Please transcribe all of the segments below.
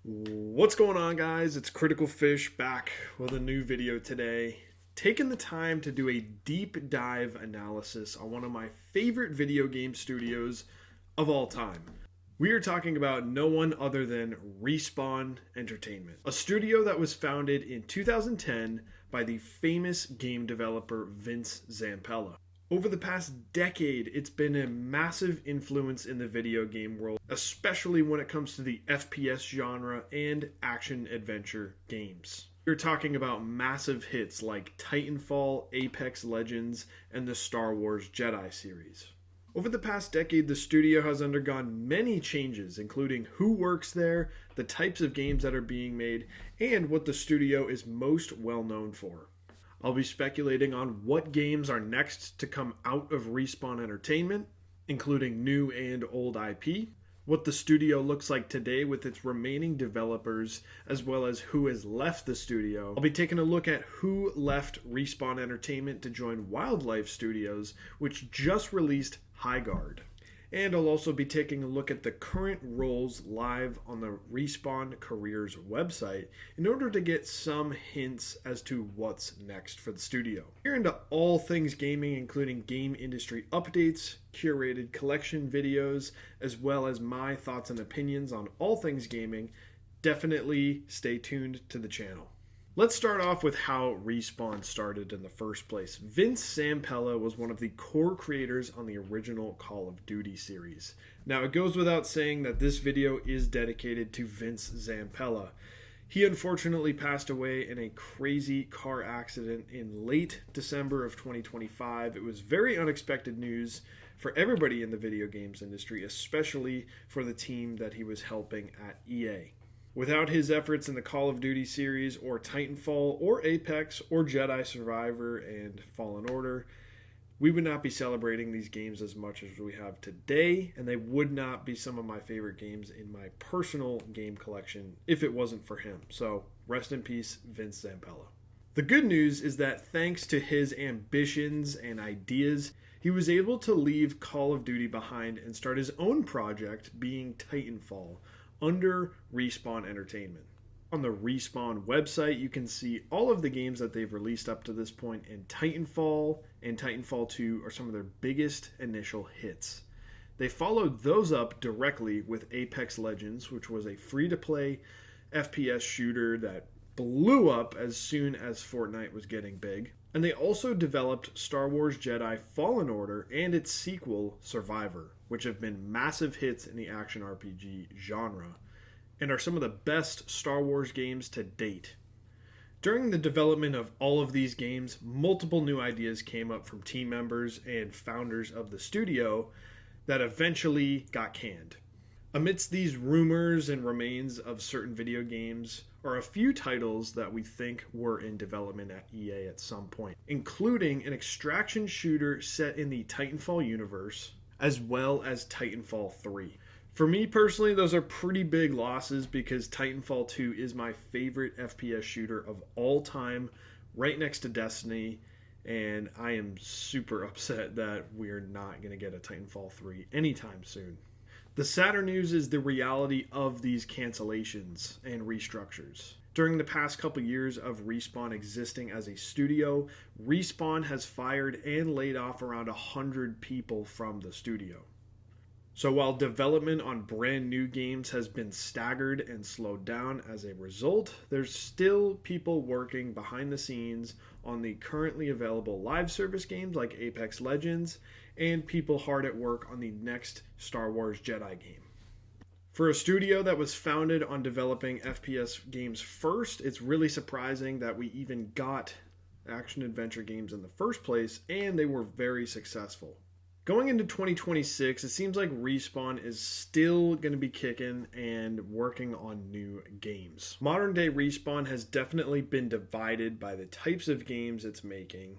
What's going on, guys? It's Critical Fish back with a new video today. Taking the time to do a deep dive analysis on one of my favorite video game studios of all time. We are talking about no one other than Respawn Entertainment, a studio that was founded in 2010 by the famous game developer Vince Zampella. Over the past decade, it's been a massive influence in the video game world, especially when it comes to the FPS genre and action-adventure games. We're talking about massive hits like Titanfall, Apex Legends, and the Star Wars Jedi series. Over the past decade, the studio has undergone many changes, including who works there, the types of games that are being made, and what the studio is most well known for. I'll be speculating on what games are next to come out of Respawn Entertainment, including new and old IP, what the studio looks like today with its remaining developers, as well as who has left the studio. I'll be taking a look at who left Respawn Entertainment to join Wildlight Studios, which just released Highguard. And I'll also be taking a look at the current roles live on the Respawn Careers website in order to get some hints as to what's next for the studio. We're into all things gaming, including game industry updates, curated collection videos, as well as my thoughts and opinions on all things gaming. Definitely stay tuned to the channel. Let's start off with how Respawn started in the first place. Vince Zampella was one of the core creators on the original Call of Duty series. Now, it goes without saying that this video is dedicated to Vince Zampella. He unfortunately passed away in a crazy car accident in late December of 2025. It was very unexpected news for everybody in the video games industry, especially for the team that he was helping at EA. Without his efforts in the Call of Duty series, or Titanfall, or Apex, or Jedi Survivor and Fallen Order, we would not be celebrating these games as much as we have today, and they would not be some of my favorite games in my personal game collection if it wasn't for him. So, rest in peace, Vince Zampella. The good news is that thanks to his ambitions and ideas, he was able to leave Call of Duty behind and start his own project, being Titanfall, under Respawn Entertainment. On the Respawn website, you can see all of the games that they've released up to this point, and Titanfall and Titanfall 2 are some of their biggest initial hits. They followed those up directly with Apex Legends, which was a free-to-play FPS shooter that blew up as soon as Fortnite was getting big. And they also developed Star Wars Jedi Fallen Order and its sequel, Survivor, which have been massive hits in the action RPG genre and are some of the best Star Wars games to date. During the development of all of these games, multiple new ideas came up from team members and founders of the studio that eventually got canned. Amidst these rumors and remains of certain video games are a few titles that we think were in development at EA at some point, including an extraction shooter set in the Titanfall universe, as well as Titanfall 3. For me personally, those are pretty big losses because Titanfall 2 is my favorite FPS shooter of all time, right next to Destiny, and I am super upset that we're not going to get a Titanfall 3 anytime soon. The sadder news is the reality of these cancellations and restructures. During the past couple years of Respawn existing as a studio, Respawn has fired and laid off around 100 people from the studio. So while development on brand new games has been staggered and slowed down as a result, there's still people working behind the scenes on the currently available live service games like Apex Legends, and people hard at work on the next Star Wars Jedi game. For a studio that was founded on developing FPS games first, it's really surprising that we even got action-adventure games in the first place, and they were very successful. Going into 2026, it seems like Respawn is still going to be kicking and working on new games. Modern-day Respawn has definitely been divided by the types of games it's making,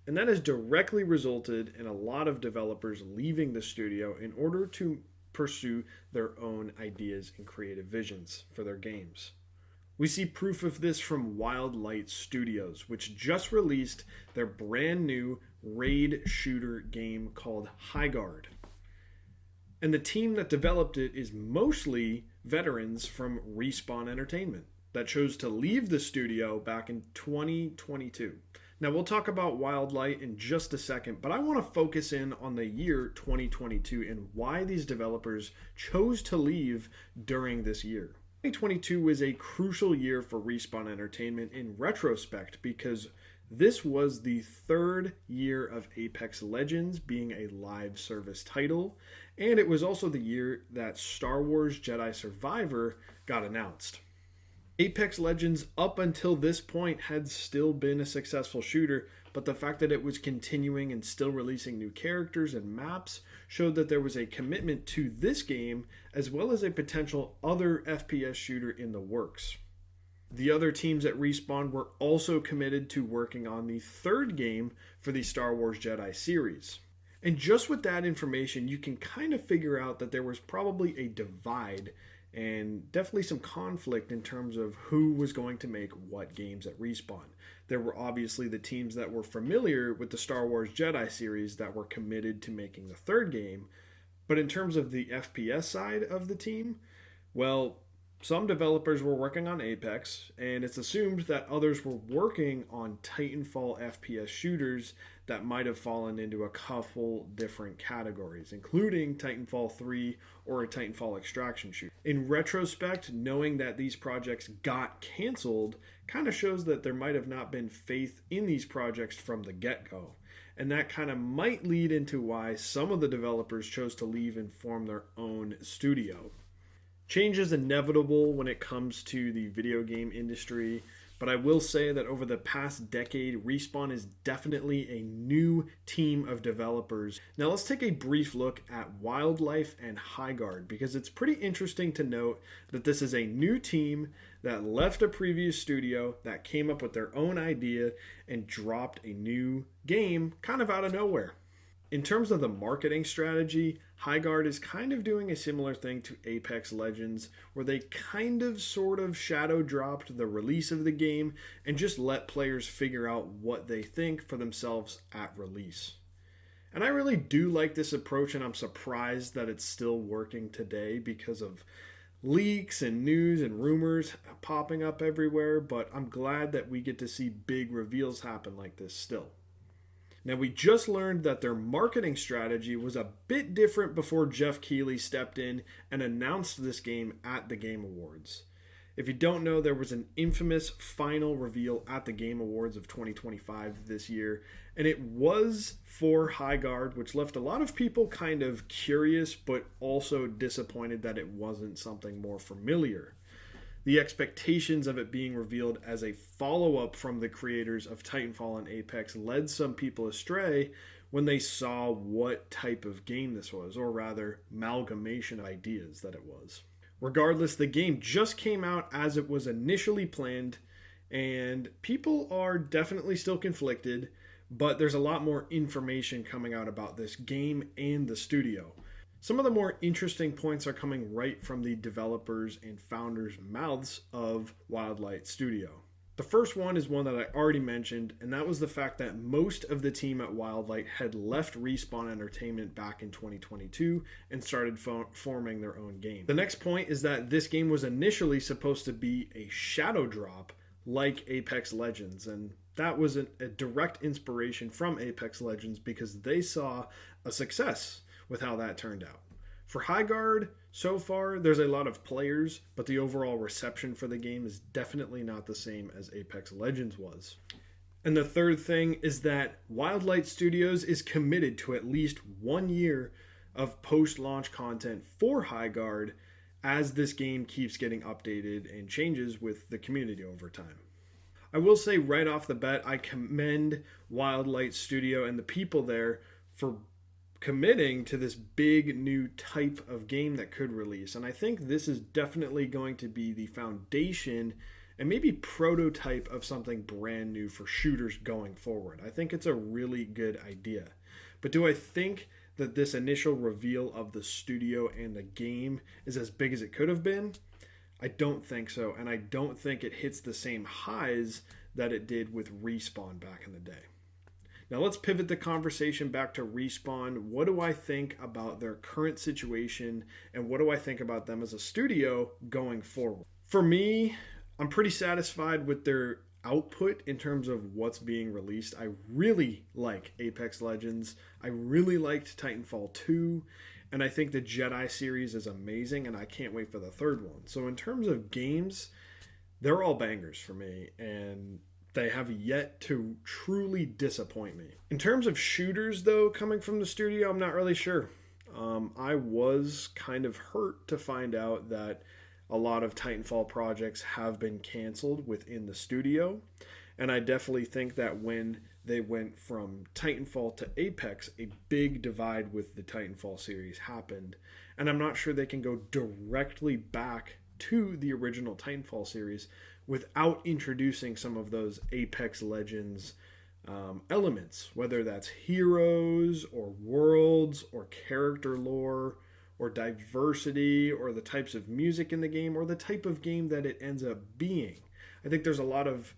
and that has directly resulted in a lot of developers leaving the studio in order to pursue their own ideas and creative visions for their games. We see proof of this from Wildlight Studios, which just released their brand new raid shooter game called Highguard. And the team that developed it is mostly veterans from Respawn Entertainment that chose to leave the studio back in 2022. Now, we'll talk about Wildlight in just a second, but I want to focus in on the year 2022 and why these developers chose to leave during this year. 2022 was a crucial year for Respawn Entertainment in retrospect because this was the third year of Apex Legends being a live service title, and it was also the year that Star Wars Jedi Survivor got announced. Apex Legends up until this point had still been a successful shooter, but the fact that it was continuing and still releasing new characters and maps showed that there was a commitment to this game as well as a potential other FPS shooter in the works. The other teams at Respawn were also committed to working on the third game for the Star Wars Jedi series. And just with that information, you can kind of figure out that there was probably a divide and definitely some conflict in terms of who was going to make what games at Respawn. There were obviously the teams that were familiar with the Star Wars Jedi series that were committed to making the third game, but in terms of the FPS side of the team, well, some developers were working on Apex, and it's assumed that others were working on Titanfall FPS shooters that might have fallen into a couple different categories, including Titanfall 3 or a Titanfall extraction shooter. In retrospect, knowing that these projects got canceled kind of shows that there might have not been faith in these projects from the get-go. And that kind of might lead into why some of the developers chose to leave and form their own studio. Change is inevitable when it comes to the video game industry, but I will say that over the past decade, Respawn is definitely a new team of developers. Now let's take a brief look at Wildlight and Highguard, because it's pretty interesting to note that this is a new team that left a previous studio, that came up with their own idea, and dropped a new game kind of out of nowhere. In terms of the marketing strategy, Highguard is kind of doing a similar thing to Apex Legends, where they kind of sort of shadow dropped the release of the game and just let players figure out what they think for themselves at release. And I really do like this approach, and I'm surprised that it's still working today because of leaks and news and rumors popping up everywhere, but I'm glad that we get to see big reveals happen like this still. Now, we just learned that their marketing strategy was a bit different before Jeff Keighley stepped in and announced this game at the Game Awards. If you don't know, there was an infamous final reveal at the Game Awards of 2025 this year, and it was for Highguard, which left a lot of people kind of curious, but also disappointed that it wasn't something more familiar. The expectations of it being revealed as a follow-up from the creators of Titanfall and Apex led some people astray when they saw what type of game this was, or rather, amalgamation of ideas that it was. Regardless, the game just came out as it was initially planned, and people are definitely still conflicted, but there's a lot more information coming out about this game and the studio. Some of the more interesting points are coming right from the developers and founders' mouths of Wildlight Studio. The first one is one that I already mentioned, and that was the fact that most of the team at Wildlight had left Respawn Entertainment back in 2022 and started forming their own game. The next point is that this game was initially supposed to be a shadow drop like Apex Legends, and that was a direct inspiration from Apex Legends because they saw a success with how that turned out. For Highguard, so far, there's a lot of players, but the overall reception for the game is definitely not the same as Apex Legends was. And the third thing is that Wildlight Studios is committed to at least 1 year of post-launch content for Highguard as this game keeps getting updated and changes with the community over time. I will say right off the bat, I commend Wildlight Studio and the people there for committing to this big new type of game that could release. And I think this is definitely going to be the foundation and maybe prototype of something brand new for shooters going forward. I think it's a really good idea. But do I think that this initial reveal of the studio and the game is as big as it could have been? I don't think so, and I don't think it hits the same highs that it did with Respawn back in the day. Now let's pivot the conversation back to Respawn. What do I think about their current situation, and what do I think about them as a studio going forward? For me, I'm pretty satisfied with their output in terms of what's being released. I really like Apex Legends. I really liked Titanfall 2. And I think the Jedi series is amazing, and I can't wait for the third one. So in terms of games, they're all bangers for me, and they have yet to truly disappoint me. In terms of shooters, though, coming from the studio, I'm not really sure. I was kind of hurt to find out that a lot of Titanfall projects have been canceled within the studio, and I definitely think that when they went from Titanfall to Apex, a big divide with the Titanfall series happened, and I'm not sure they can go directly back to the original Titanfall series without introducing some of those Apex Legends elements, whether that's heroes or worlds or character lore or diversity or the types of music in the game or the type of game that it ends up being. I think there's a lot of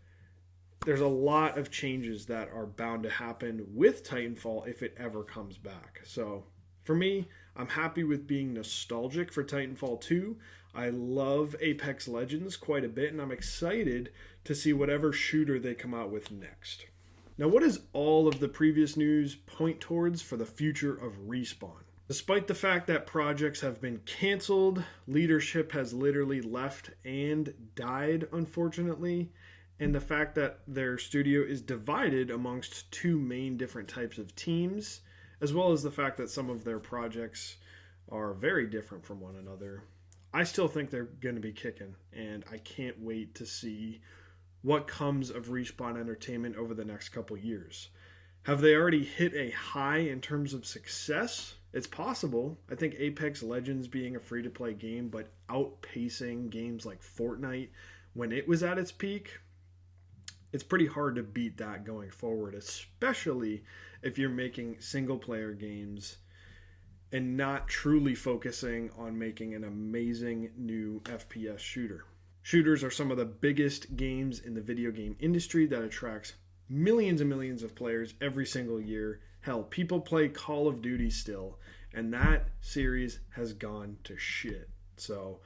changes that are bound to happen with Titanfall if it ever comes back. So for me, I'm happy with being nostalgic for Titanfall 2. I love Apex Legends quite a bit, and I'm excited to see whatever shooter they come out with next. Now, what does all of the previous news point towards for the future of Respawn? Despite the fact that projects have been canceled, leadership has literally left and died, unfortunately, and the fact that their studio is divided amongst two main different types of teams, as well as the fact that some of their projects are very different from one another, I still think they're going to be kicking, and I can't wait to see what comes of Respawn Entertainment over the next couple years. Have they already hit a high in terms of success? It's possible. I think Apex Legends being a free-to-play game, but outpacing games like Fortnite when it was at its peak, it's pretty hard to beat that going forward, especially if you're making single-player games and not truly focusing on making an amazing new FPS shooter. Shooters are some of the biggest games in the video game industry that attracts millions and millions of players every single year. Hell, people play Call of Duty still, and that series has gone to shit. So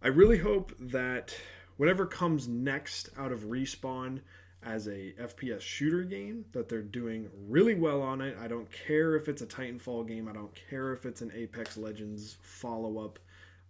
I really hope that whatever comes next out of Respawn as a FPS shooter game, that they're doing really well on it. I don't care if it's a Titanfall game. I don't care if it's an Apex Legends follow-up.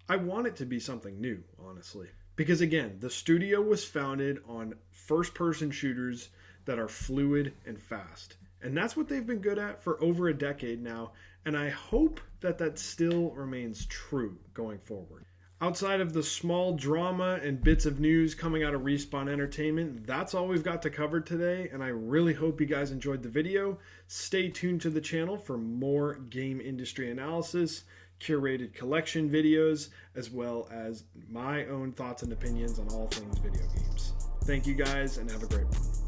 I want it to be something new, honestly. Because again, the studio was founded on first-person shooters that are fluid and fast. And that's what they've been good at for over a decade now. And I hope that that still remains true going forward. Outside of the small drama and bits of news coming out of Respawn Entertainment, that's all we've got to cover today, and I really hope you guys enjoyed the video. Stay tuned to the channel for more game industry analysis, curated collection videos, as well as my own thoughts and opinions on all things video games. Thank you guys, and have a great one.